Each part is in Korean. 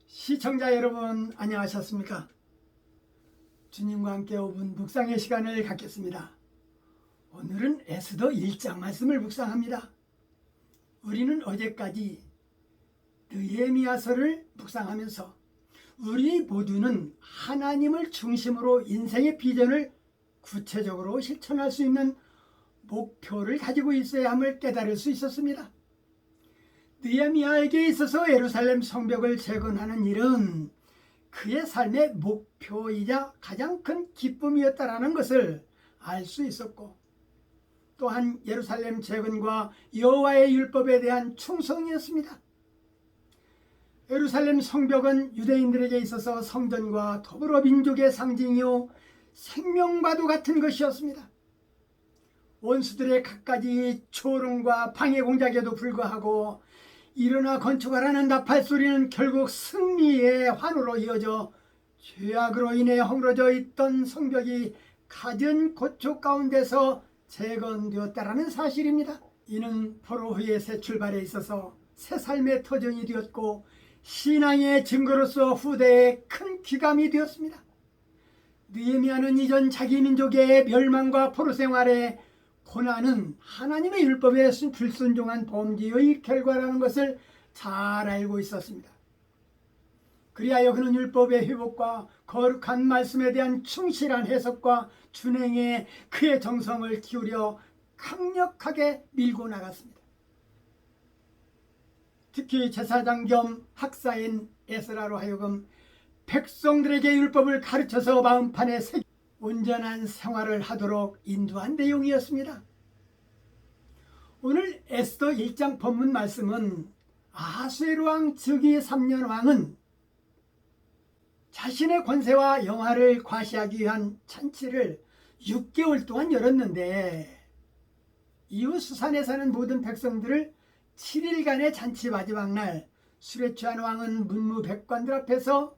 시청자 여러분 안녕하셨습니까? 주님과 함께 5분 묵상의 시간을 갖겠습니다. 오늘은 에스더 1장 말씀을 묵상합니다. 우리는 어제까지 느헤미야서를 묵상하면서 우리 모두는 하나님을 중심으로 인생의 비전을 구체적으로 실천할 수 있는 목표를 가지고 있어야 함을 깨달을 수 있었습니다. 느헤미야에게 있어서 예루살렘 성벽을 재건하는 일은 그의 삶의 목표이자 가장 큰 기쁨이었다라는 것을 알 수 있었고, 또한 예루살렘 재건과 여호와의 율법에 대한 충성이었습니다. 예루살렘 성벽은 유대인들에게 있어서 성전과 더불어 민족의 상징이요 생명과도 같은 것이었습니다. 원수들의 갖가지 조롱과 방해 공작에도 불구하고 일어나 건축하라는 나팔 소리는 결국 승리의 환호로 이어져 죄악으로 인해 허물어져 있던 성벽이 갖은 고초 가운데서 재건되었다라는 사실입니다. 이는 포로후의 새 출발에 있어서 새 삶의 터전이 되었고 신앙의 증거로서 후대에 큰 귀감이 되었습니다. 느헤미야는 이전 자기 민족의 멸망과 포로 생활에 고난은 하나님의 율법에 불순종한 범죄의 결과라는 것을 잘 알고 있었습니다. 그리하여 그는 율법의 회복과 거룩한 말씀에 대한 충실한 해석과 준행에 그의 정성을 기울여 강력하게 밀고 나갔습니다. 특히 제사장 겸 학사인 에스라로 하여금 백성들에게 율법을 가르쳐서 마음판에 새겨 온전한 생활을 하도록 인도한 내용이었습니다. 오늘 에스더 1장 본문 말씀은 아하수에로 왕 즉위 3년 왕은 자신의 권세와 영화를 과시하기 위한 잔치를 6개월 동안 열었는데, 이후 수산에 사는 모든 백성들을 7일간의 잔치 마지막 날 술에 취한 왕은 문무백관들 앞에서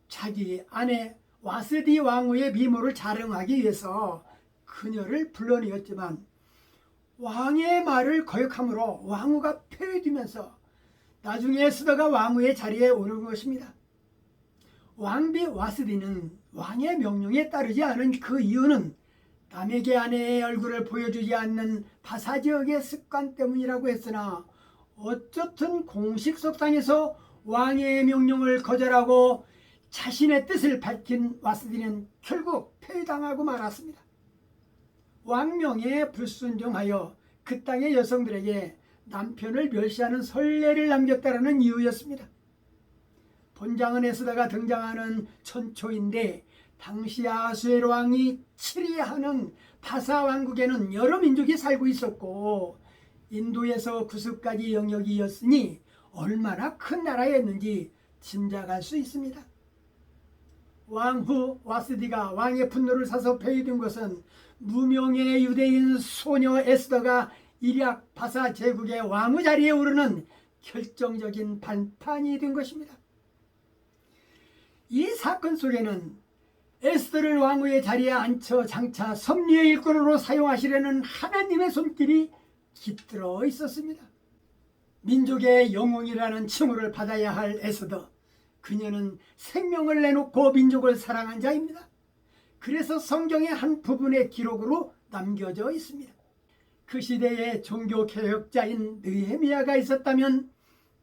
자기 아내 와스디 왕후의 미모를 자랑하기 위해서 그녀를 불러내었지만 왕의 말을 거역함으로 왕후가 폐위되면서 나중에 에스더가 왕후의 자리에 오른 것입니다. 왕비 와스디는 왕의 명령에 따르지 않은 그 이유는 남에게 아내의 얼굴을 보여주지 않는 바사지역의 습관 때문이라고 했으나, 어쨌든 공식석상에서 왕의 명령을 거절하고 자신의 뜻을 밝힌 와스디는 결국 폐위당하고 말았습니다. 왕명에 불순종하여 그 땅의 여성들에게 남편을 멸시하는 선례를 남겼다라는 이유였습니다. 본장은 에스더가 등장하는 천초인데, 당시 아하수에로 왕이 치리하는 바사 왕국에는 여러 민족이 살고 있었고 인도에서 구스까지 영역이었으니 얼마나 큰 나라였는지 짐작할 수 있습니다. 왕후 와스디가 왕의 분노를 사서 폐위된 것은 무명의 유대인 소녀 에스더가 이략 바사 제국의 왕후 자리에 오르는 결정적인 반판이 된 것입니다. 이 사건 속에는 에스더를 왕후의 자리에 앉혀 장차 섭리의 일꾼으로 사용하시려는 하나님의 손길이 깃들어 있었습니다. 민족의 영웅이라는 칭호를 받아야 할 에스더, 그녀는 생명을 내놓고 민족을 사랑한 자입니다. 그래서 성경의 한 부분의 기록으로 남겨져 있습니다. 그 시대에 종교개혁자인 느헤미야가 있었다면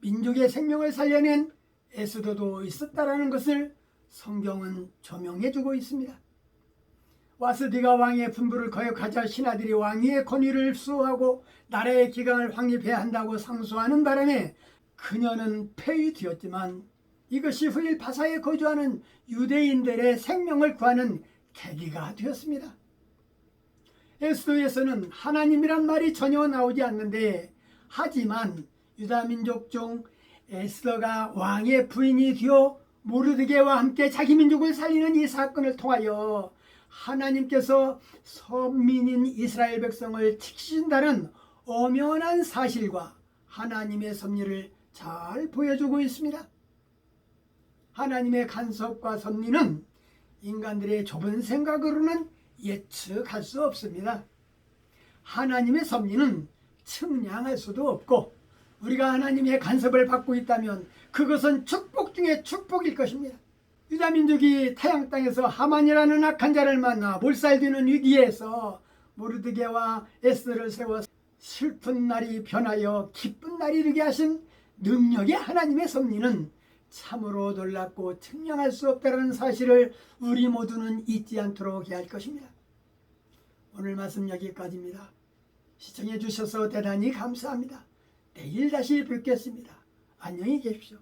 민족의 생명을 살려낸 에스더도 있었다라는 것을 성경은 조명해주고 있습니다. 와스디가 왕의 분부를 거역하자 신하들이 왕위의 권위를 수호하고 나라의 기강을 확립해야 한다고 상소하는 바람에 그녀는 폐위되었지만, 이것이 후일 바사에 거주하는 유대인들의 생명을 구하는 계기가 되었습니다. 에스더에서는 하나님이란 말이 전혀 나오지 않는데, 하지만 유다민족 중 에스더가 왕의 부인이 되어 모르드게와 함께 자기 민족을 살리는 이 사건을 통하여 하나님께서 선민인 이스라엘 백성을 지키신다는 엄연한 사실과 하나님의 섭리를 잘 보여주고 있습니다. 하나님의 간섭과 섭리는 인간들의 좁은 생각으로는 예측할 수 없습니다. 하나님의 섭리는 측량할 수도 없고 우리가 하나님의 간섭을 받고 있다면 그것은 축복 중에 축복일 것입니다. 유다민족이 타양 땅에서 하만이라는 악한 자를 만나 몰살되는 위기에서 모르드게와 에스더를 세워 슬픈 날이 변하여 기쁜 날이 되게 하신 능력의 하나님의 섭리는 참으로 놀랍고 측량할 수 없다는 사실을 우리 모두는 잊지 않도록 해야 할 것입니다. 오늘 말씀 여기까지입니다. 시청해 주셔서 대단히 감사합니다. 내일 다시 뵙겠습니다. 안녕히 계십시오.